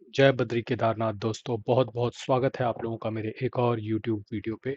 जय बद्री केदारनाथ दोस्तों, बहुत बहुत स्वागत है आप लोगों का मेरे एक और YouTube वीडियो पे।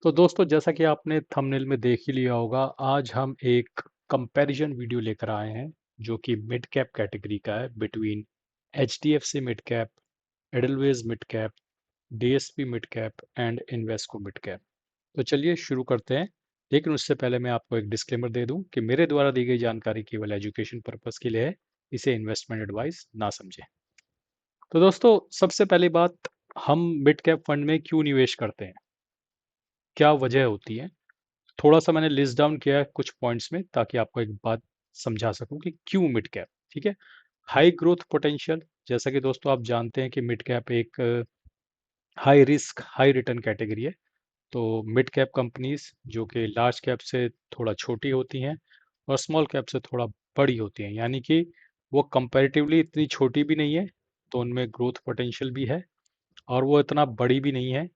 तो दोस्तों, जैसा कि आपने थंबनेल में देख ही लिया होगा, आज हम एक कंपैरिजन वीडियो लेकर आए हैं जो कि मिड कैप कैटेगरी का है between HDFC mid cap, Edelweiss mid cap, DSP mid cap and Invesco mid cap. तो चलिए शुरू करते हैं। लेकिन उससे पहले मैं आपको एक डिस्क्लेमर दे दूं कि मेरे द्वारा दी गई जानकारी केवल एजुकेशन पर्पस के लिए है, इसे इन्वेस्टमेंट एडवाइस ना समझें। तो दोस्तों, सबसे पहली बात, हम मिड कैप फंड में क्यों निवेश करते हैं, क्या वजह होती है। थोड़ा सा मैंने लिस्ट डाउन किया है कुछ पॉइंट्स में ताकि आपको एक बात समझा सकूं कि क्यों मिड कैप। ठीक है। हाई ग्रोथ पोटेंशियल, जैसा कि दोस्तों आप जानते हैं कि मिड कैप एक high risk high return category है। तो मिड कैप कंपनीज जो कि लार्ज कैप से थोड़ा छोटी होती हैं और स्मॉल कैप से थोड़ा बड़ी होती हैं, यानी कि वो कंपैरेटिवली इतनी छोटी भी नहीं है, तो उनमें ग्रोथ पोटेंशियल भी है, और वो इतना बड़ी भी नहीं है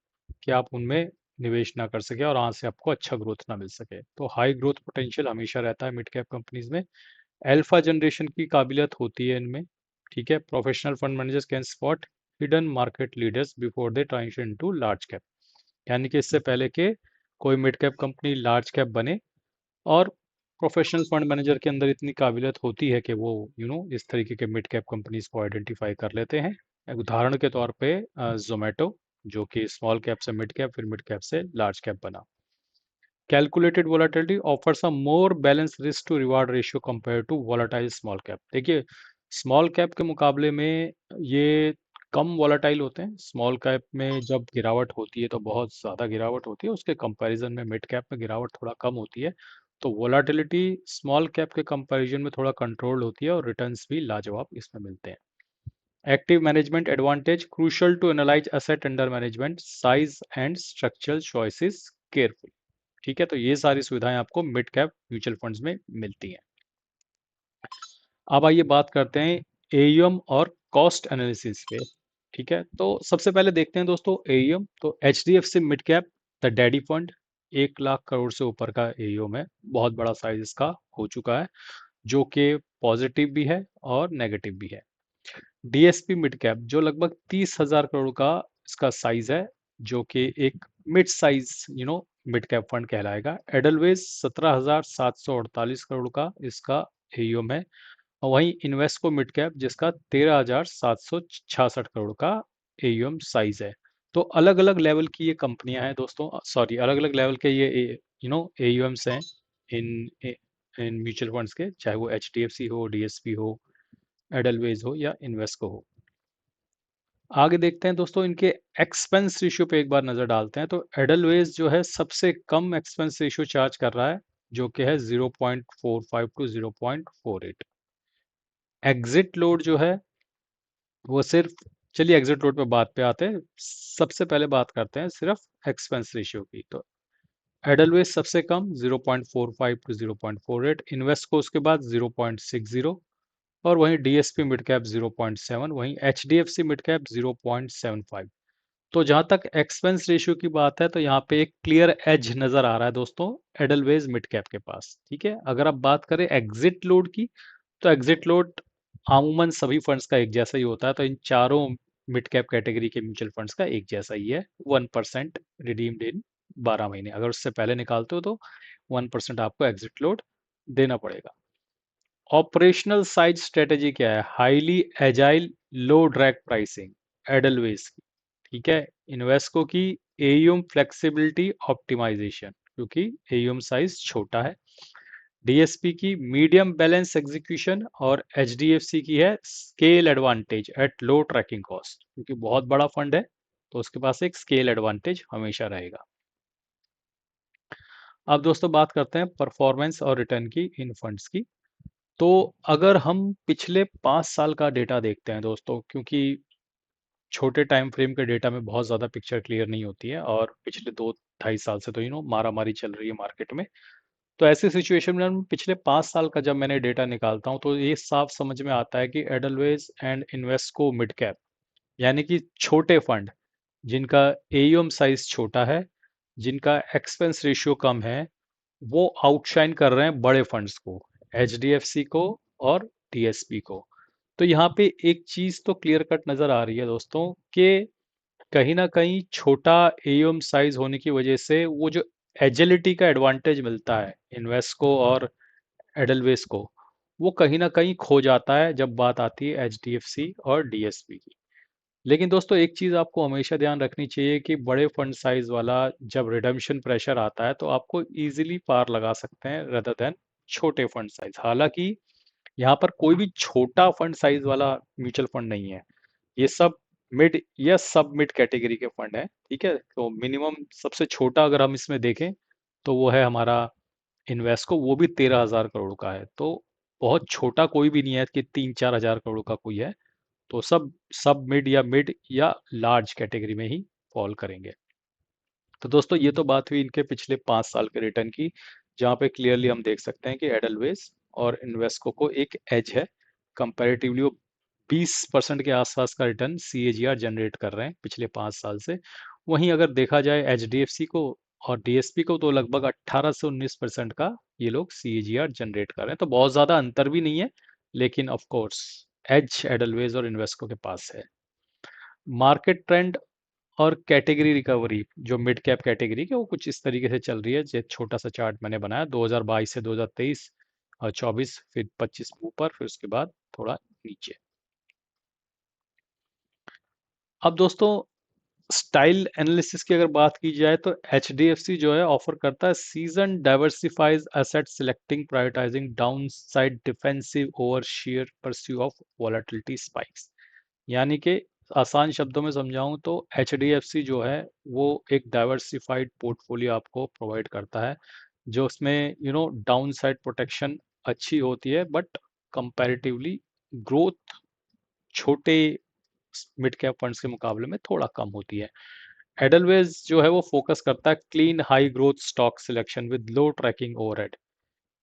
कि आप उनमें निवेश ना कर सके और वहाँ से आपको अच्छा ग्रोथ ना मिल सके। तो हाई ग्रोथ पोटेंशियल हमेशा रहता है मिड कैप कंपनीज में। अल्फा जनरेशन की काबिलियत होती है इनमें। ठीक है। Professional fund managers can spot hidden market leaders before they transition to large cap, यानी कि इससे पहले कि कोई mid cap company large cap बने, और प्रोफेशनल फंड मैनेजर के अंदर इतनी काबिलियत होती है कि वो इस तरीके के मिड कैप कंपनीज को आइडेंटिफाई कर लेते हैं। एक उदाहरण के तौर पे जोमेटो, जो कि स्मॉल कैप से मिड कैप फिर मिड कैप से लार्ज कैप बना। Calculated volatility offers a more balance risk to reward ratio compare to volatile small cap. देखिए, स्मॉल कैप के मुकाबले में ये कम वोलाटाइल होते हैं। स्मॉल कैप में जब गिरावट होती है तो बहुत ज़्यादा गिरावट होती है, उसके कंपैरिजन में मिड कैप में गिरावट थोड़ा कम होती है। तो वोलाटिलिटी स्मॉल कैप के कंपैरिजन में थोड़ा कंट्रोल होती है और रिटर्न्स भी लाजवाब इसमें मिलते हैं। Active management advantage, crucial to analyse asset under management size and structural choices careful. ठीक है। तो ये सारी सुविधाएं आपको मिड कैप म्यूचुअल फंड्स में मिलती हैं। अब आइए बात करते हैं एयूएम और कॉस्ट एनालिसिस पे। ठीक है। तो सबसे पहले देखते हैं दोस्तों एयूएम। तो HDFC mid cap, the daddy fund, 1 lakh crore से ऊपर का एयूएम है। बहुत बड़ा साइज इसका हो चुका है, जो कि पॉजिटिव भी है और नेगेटिव भी है। DSP मिड कैप, जो लगभग 30,000 करोड़ का इसका साइज है, जो कि एक mid size mid cap fund कहलाएगा। एडलवेज 17,748 करोड़ का इसका एयूएम है। और वहीं इन्वेस्को मिड कैप, जिसका 13,766 करोड़ का एयूएम साइज है। तो अलग अलग लेवल की ये कंपनियां हैं दोस्तों, सॉरी, अलग अलग लेवल के ये एयूएम्स हैं इन इन म्यूचुअल फंड्स के, चाहे वो HDFC हो, DSP हो, एडलवेज हो या इन्वेस्को हो। आगे देखते हैं दोस्तों, इनके एक्सपेंस रेशियो पे एक बार नजर डालते हैं। तो एडलवेज जो है सबसे कम एक्सपेंस रेशियो चार्ज कर रहा है, जो कि है 0.45 टू 0.48। एग्जिट लोड जो है वो सिर्फ, चलिए एग्जिट लोड पे बात पे आते हैं। सबसे पहले बात करते हैं सिर्फ एक्सपेंस रेशियो की। तो एडलवेज सबसे कम 0.45 टू 0.48, इन्वेस्को उसके बाद 0.60, और वहीं DSP मिड कैप 0.7, वहीं HDFC मिड कैप 0.75। तो जहां तक एक्सपेंस रेशियो की बात है, तो यहाँ पे एक क्लियर एज नजर आ रहा है दोस्तों एडलवेज मिड कैप के पास। ठीक है। अगर आप बात करें एग्जिट लोड की, तो एग्जिट लोड अमूमन सभी फंड्स का एक जैसा ही होता है। तो इन चारों मिड कैप कैटेगरी के म्यूचुअल फंड्स का एक जैसा ही है, 1% रिडीम्ड इन 12 महीने। अगर उससे पहले निकालते हो तो 1% आपको एग्जिट लोड देना पड़ेगा। ऑपरेशनल साइज स्ट्रेटेजी क्या है? Highly agile, low drag pricing, Edelweiss की। ठीक है। इन्वेस्को की एयूएम फ्लेक्सिबिलिटी ऑप्टिमाइजेशन, क्योंकि एयूएम साइज छोटा है। DSP की मीडियम बैलेंस एग्जीक्यूशन, और HDFC की है scale advantage at low tracking cost, क्योंकि बहुत बड़ा फंड है तो उसके पास एक स्केल एडवांटेज हमेशा रहेगा। अब दोस्तों बात करते हैं परफॉर्मेंस और रिटर्न की इन फंड्स की। तो अगर हम पिछले 5 साल का डेटा देखते हैं दोस्तों, क्योंकि छोटे टाइम फ्रेम के डेटा में बहुत ज़्यादा पिक्चर क्लियर नहीं होती है, और पिछले 2 ढाई साल से तो मारा मारी चल रही है मार्केट में। तो ऐसी सिचुएशन में हम पिछले 5 साल का जब मैंने डेटा निकालता हूँ, तो ये साफ समझ में आता है कि एडलवेज एंड इन्वेस्को मिड कैप, यानी कि छोटे फंड जिनका एयूएम साइज छोटा है, जिनका एक्सपेंस रेशियो कम है, वो आउटशाइन कर रहे हैं बड़े फंड्स को, HDFC को और DSP को। तो यहाँ पे एक चीज तो क्लियर कट नजर आ रही है दोस्तों कि कहीं ना कहीं छोटा एयूएम साइज होने की वजह से वो जो एजिलिटी का एडवांटेज मिलता है इन्वेस्को और एडलवेस को, वो कहीं ना कहीं खो जाता है जब बात आती है एचडीएफसी और डीएसपी की। लेकिन दोस्तों एक चीज आपको हमेशा ध्यान रखनी चाहिए कि बड़े फंड साइज वाला जब रिडम्पशन प्रेशर आता है तो आपको इजीली पार लगा सकते हैं रेदर देन छोटे फंड साइज। हालांकि यहाँ पर कोई भी छोटा फंड साइज वाला म्यूचुअल फंड नहीं है, ये सब मिड या सब मिड कैटेगरी के फंड है। ठीक है, तो मिनिमम सबसे छोटा अगर हम इसमें देखें तो वो है हमारा इन्वेस्को, वो भी 13,000 करोड़ का है। तो बहुत छोटा कोई भी नहीं है कि 3-4 हजार करोड़ का कोई है। तो सब मिड या लार्ज कैटेगरी में ही फॉल करेंगे। तो दोस्तों ये तो बात हुई इनके पिछले 5 साल के रिटर्न की, जहाँ पे क्लियरली हम देख सकते हैं कि एडलवेस और इन्वेस्को को एक एज है कंपैरेटिवली। वो 20% के आसपास का रिटर्न सीएजीआर जनरेट कर रहे हैं पिछले 5 साल से। वहीं अगर देखा जाए एचडीएफसी को और डीएसपी को, तो लगभग 18 से 19% का ये लोग सीएजीआर जनरेट कर रहे हैं। तो बहुत ज़्यादा अंतर भी नहीं है, लेकिन ऑफ कोर्स एज एडलवेज और इन्वेस्को के पास है। मार्केट ट्रेंड और कैटेगरी रिकवरी जो मिड कैप कैटेगरी की, वो कुछ इस तरीके से चल रही है। जो छोटा सा चार्ट मैंने बनाया 2022 से 2023 और 24, फिर 25 ऊपर, फिर उसके बाद थोड़ा नीचे। अब दोस्तों स्टाइल एनालिसिस की अगर बात की जाए तो एच डी एफ सी जो है ऑफर करता है season diversifies asset selecting prioritizing downside defensive over share pursue off volatility spikes. यानी कि आसान शब्दों में समझाऊं तो एच डी एफ सी जो है वो एक डाइवर्सिफाइड पोर्टफोलियो आपको प्रोवाइड करता है, जो उसमें डाउन साइड प्रोटेक्शन अच्छी होती है, बट कंपैरेटिवली ग्रोथ छोटे मिड कैप फंड्स के मुकाबले में थोड़ा कम होती है। एडलवेज जो है वो फोकस करता है clean high growth stock selection with low tracking overhead.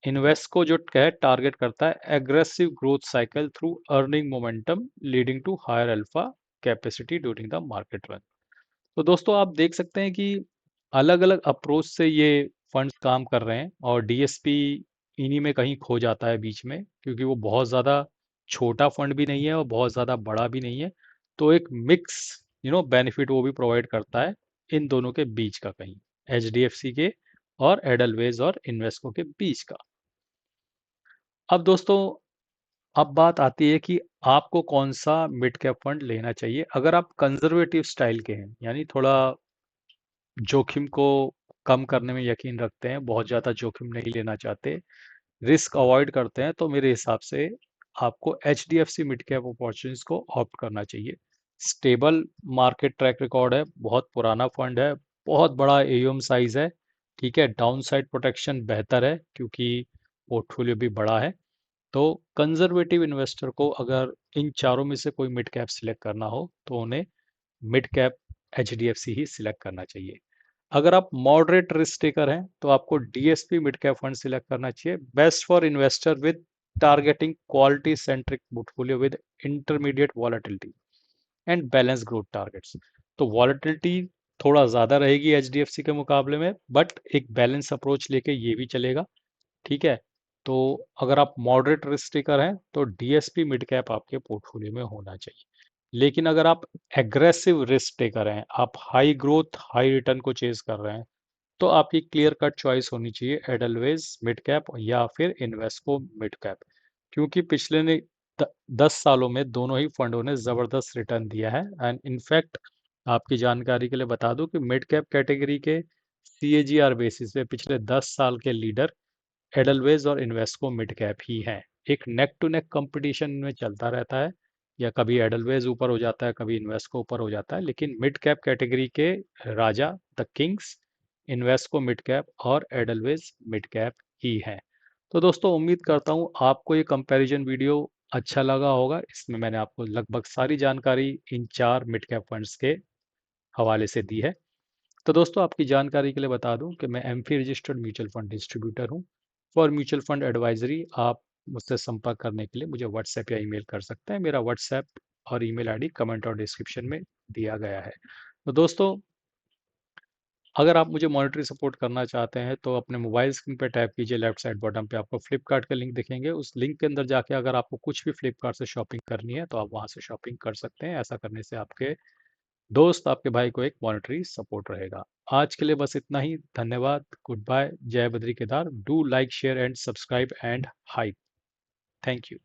Invesco जो है टारगेट करता है aggressive growth cycle through earning momentum leading to higher alpha capacity during the market run. तो दोस्तों आप देख सकते हैं कि अलग अलग अप्रोच से ये फंड्स काम कर रहे हैं, और डीएसपी इन्हीं में कहीं खो जाता है बीच में, क्योंकि वो बहुत ज़्यादा छोटा फंड भी नहीं है और बहुत ज़्यादा बड़ा भी नहीं है। तो एक मिक्स बेनिफिट वो भी प्रोवाइड करता है इन दोनों के बीच का, कहीं एच के और एडलवेज और इन्वेस्को के बीच का। अब दोस्तों अब बात आती है कि आपको कौन सा मिड कैप फंड लेना चाहिए। अगर आप कंजर्वेटिव स्टाइल के हैं, यानी थोड़ा जोखिम को कम करने में यकीन रखते हैं, बहुत ज़्यादा जोखिम नहीं लेना चाहते, रिस्क अवॉइड करते हैं, तो मेरे हिसाब से आपको H D F C mid cap opportunities को ऑप्ट करना चाहिए। स्टेबल मार्केट ट्रैक रिकॉर्ड है, बहुत पुराना फंड है, बहुत बड़ा एयूएम साइज है। ठीक है, डाउन साइड प्रोटेक्शन बेहतर है क्योंकि पोर्टफोलियो भी बड़ा है। तो कंजर्वेटिव इन्वेस्टर को अगर इन चारों में से कोई मिड कैप सिलेक्ट करना हो तो उन्हें mid cap H D F C ही सिलेक्ट करना चाहिए। अगर आप मॉडरेट रिस्क टेकर हैं तो आपको DSP mid cap fund select करना चाहिए, best for investor with targeting quality centric portfolio with intermediate volatility and balance growth targets. तो वॉलेटिलिटी थोड़ा ज़्यादा रहेगी एचडीएफसी के मुकाबले में, बट एक बैलेंस अप्रोच लेके ये भी चलेगा। ठीक है, तो अगर आप मॉडरेट रिस्क टेकर हैं तो डीएसपी मिड कैप आपके पोर्टफोलियो में होना चाहिए। लेकिन अगर आप एग्रेसिव रिस्क टेकर हैं, आप हाई ग्रोथ हाई रिटर्न को चेज कर रहे हैं, तो आपकी क्लियर कट चॉइस होनी चाहिए एडलवेज मिड कैप या फिर इन्वेस्को मिड कैप। क्योंकि पिछले 10 सालों में दोनों ही फंडों ने ज़बरदस्त रिटर्न दिया है। एंड इनफैक्ट आपकी जानकारी के लिए बता दूं कि मिड कैप कैटेगरी के सीएजीआर बेसिस पे पिछले 10 साल के लीडर एडलवेज और इन्वेस्को मिड कैप ही हैं। एक नेक टू नेक कंपटीशन में चलता रहता है, या कभी एडलवेज ऊपर हो जाता है, कभी इन्वेस्को ऊपर हो जाता है, लेकिन मिड कैप कैटेगरी के राजा the kings Invesco mid cap और एडलवेज मिड कैप ही हैं। तो दोस्तों उम्मीद करता हूँ आपको ये कंपैरिजन वीडियो अच्छा लगा होगा। इसमें मैंने आपको लगभग सारी जानकारी इन 4 मिड कैप फंड्स के हवाले से दी है। तो दोस्तों आपकी जानकारी के लिए बता दूं कि मैं AMFI registered mutual fund distributor हूं। फॉर म्यूचुअल फंड एडवाइजरी आप मुझसे संपर्क करने के लिए मुझे व्हाट्सएप या ईमेल कर सकते हैं। मेरा व्हाट्सएप और ईमेल आईडी कमेंट और डिस्क्रिप्शन में दिया गया है। तो दोस्तों अगर आप मुझे मॉनेटरी सपोर्ट करना चाहते हैं तो अपने मोबाइल स्क्रीन पे टैप कीजिए, लेफ्ट साइड बॉटम पे आपको फ्लिपकार्ट का लिंक दिखेंगे। उस लिंक के अंदर जाके अगर आपको कुछ भी फ्लिपकार्ट से शॉपिंग करनी है तो आप वहाँ से शॉपिंग कर सकते हैं। ऐसा करने से आपके दोस्त, आपके भाई को एक मॉनेटरी सपोर्ट रहेगा। आज के लिए बस इतना ही। धन्यवाद। Good bye. जय Badri Kedar. Do like, share and subscribe and hype. Thank you.